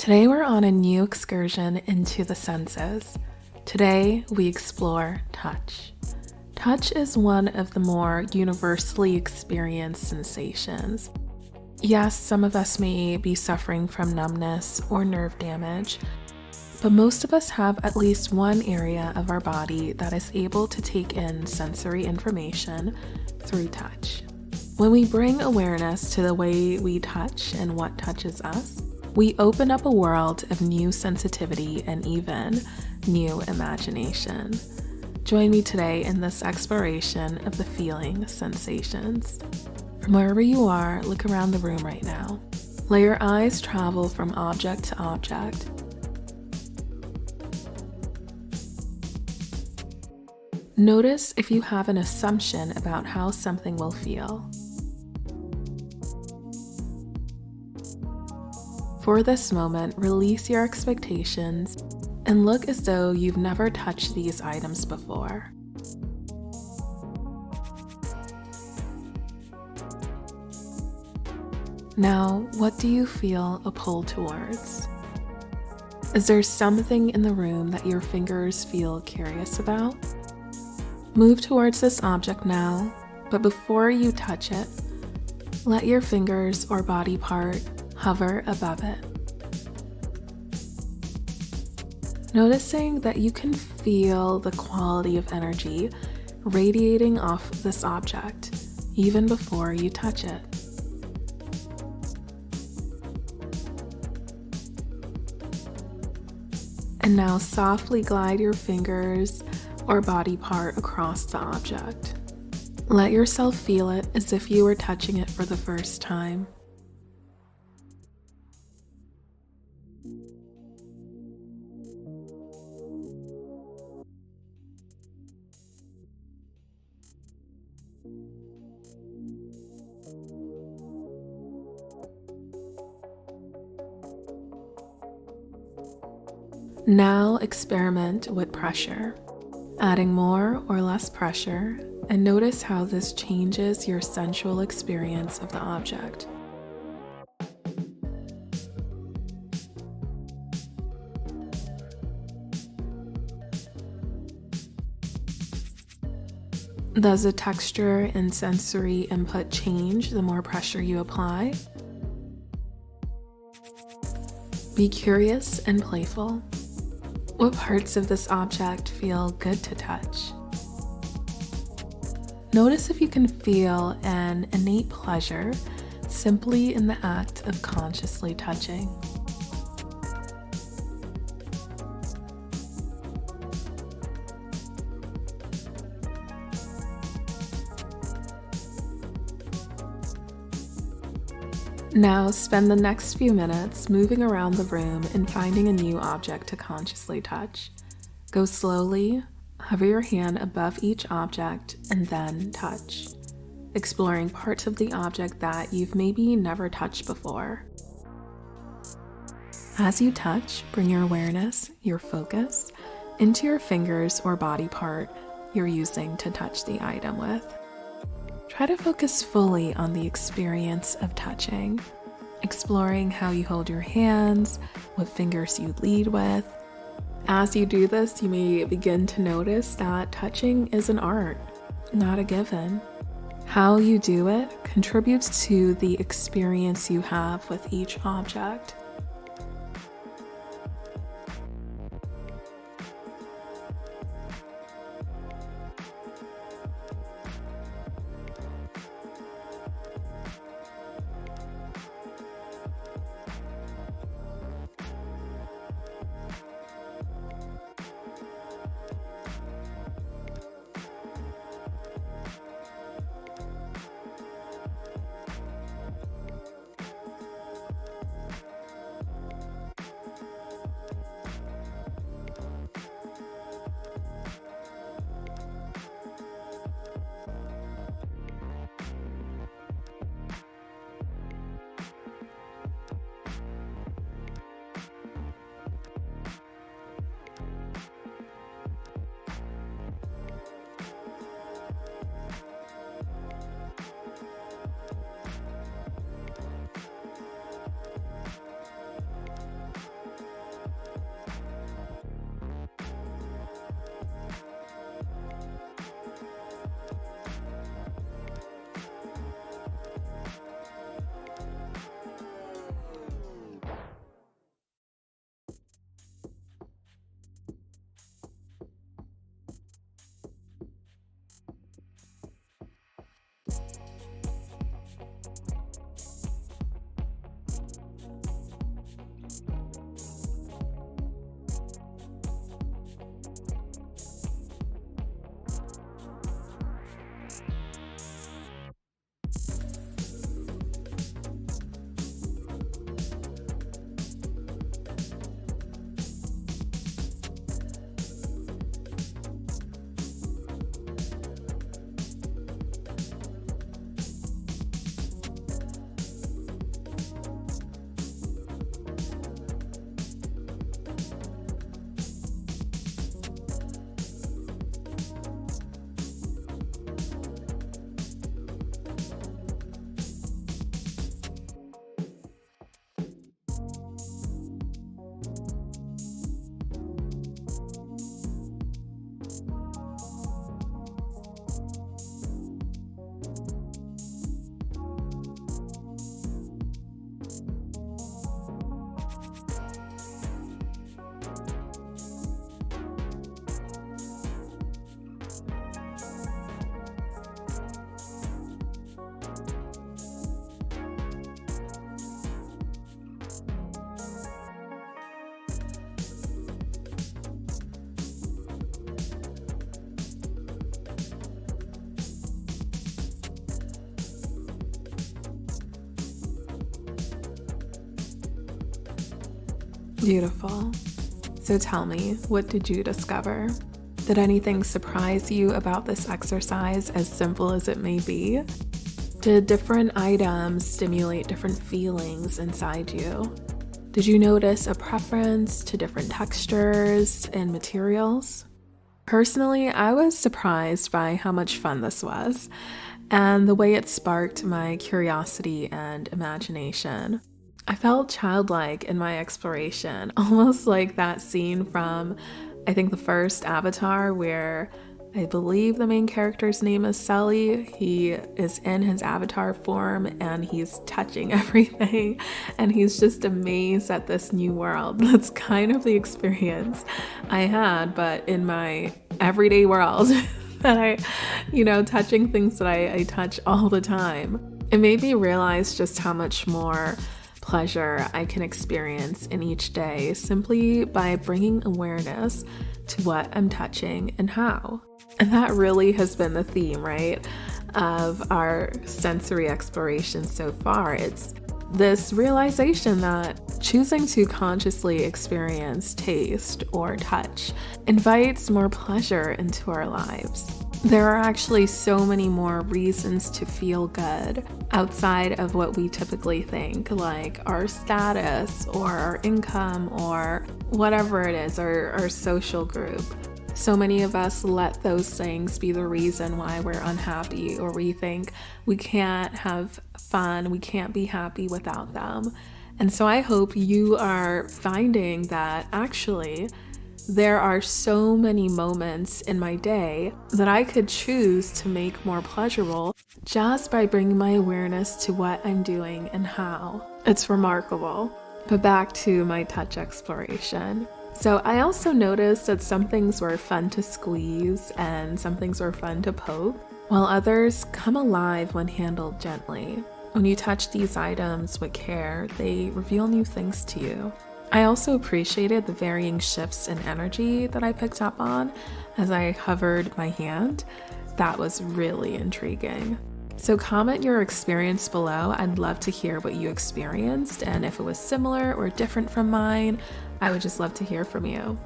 Today we're on a new excursion into the senses. Today we explore touch. Touch is one of the more universally experienced sensations. Yes, some of us may be suffering from numbness or nerve damage, but most of us have at least one area of our body that is able to take in sensory information through touch. When we bring awareness to the way we touch and what touches us, we open up a world of new sensitivity and even new imagination. Join me today in this exploration of the feeling sensations. From wherever you are, look around the room right now. Let your eyes travel from object to object. Notice if you have an assumption about how something will feel. For this moment, release your expectations and look as though you've never touched these items before. Now, what do you feel a pull towards? Is there something in the room that your fingers feel curious about? Move towards this object now, but before you touch it, let your fingers or body part hover above it. Noticing that you can feel the quality of energy radiating off this object even before you touch it. And now softly glide your fingers or body part across the object. Let yourself feel it as if you were touching it for the first time. Now experiment with pressure, adding more or less pressure, and notice how this changes your sensual experience of the object. Does the texture and sensory input change the more pressure you apply? Be curious and playful. What parts of this object feel good to touch? Notice if you can feel an innate pleasure simply in the act of consciously touching. Now spend the next few minutes moving around the room and finding a new object to consciously touch. Go slowly, hover your hand above each object, and then touch, exploring parts of the object that you've maybe never touched before. As you touch, bring your awareness, your focus, into your fingers or body part you're using to touch the item with. Try to focus fully on the experience of touching, exploring how you hold your hands, what fingers you lead with. As you do this, you may begin to notice that touching is an art, not a given. How you do it contributes to the experience you have with each object. Beautiful. So tell me, what did you discover? Did anything surprise you about this exercise, as simple as it may be? Did different items stimulate different feelings inside you? Did you notice a preference to different textures and materials? Personally, I was surprised by how much fun this was and the way it sparked my curiosity and imagination. I felt childlike in my exploration, almost like that scene from, I think, the first Avatar, where I believe the main character's name is Sully. He is in his avatar form and he's touching everything and he's just amazed at this new world. That's kind of the experience I had, but in my everyday world that touching things that I touch all the time. It made me realize just how much more pleasure I can experience in each day simply by bringing awareness to what I'm touching and how. And that really has been the theme, right, of our sensory exploration so far. It's this realization that choosing to consciously experience taste or touch invites more pleasure into our lives. There are actually so many more reasons to feel good outside of what we typically think, like our status or our income or whatever it is, our social group. So many of us let those things be the reason why we're unhappy, or we think we can't have fun, we can't be happy without them. And so I hope you are finding that actually there are so many moments in my day that I could choose to make more pleasurable just by bringing my awareness to what I'm doing and how. It's remarkable. But back to my touch exploration. So I also noticed that some things were fun to squeeze and some things were fun to poke, while others come alive when handled gently. When you touch these items with care, they reveal new things to you. I also appreciated the varying shifts in energy that I picked up on as I hovered my hand. That was really intriguing. So comment your experience below. I'd love to hear what you experienced, and if it was similar or different from mine, I would just love to hear from you.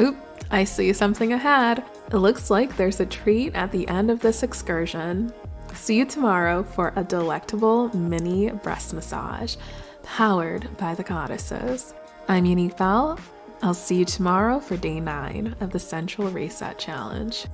Oop, I see something ahead. It looks like there's a treat at the end of this excursion. See you tomorrow for a delectable mini breast massage powered by the goddesses. I'm Yuni Fell. I'll see you tomorrow for day 9 of the Sensual Reset Challenge.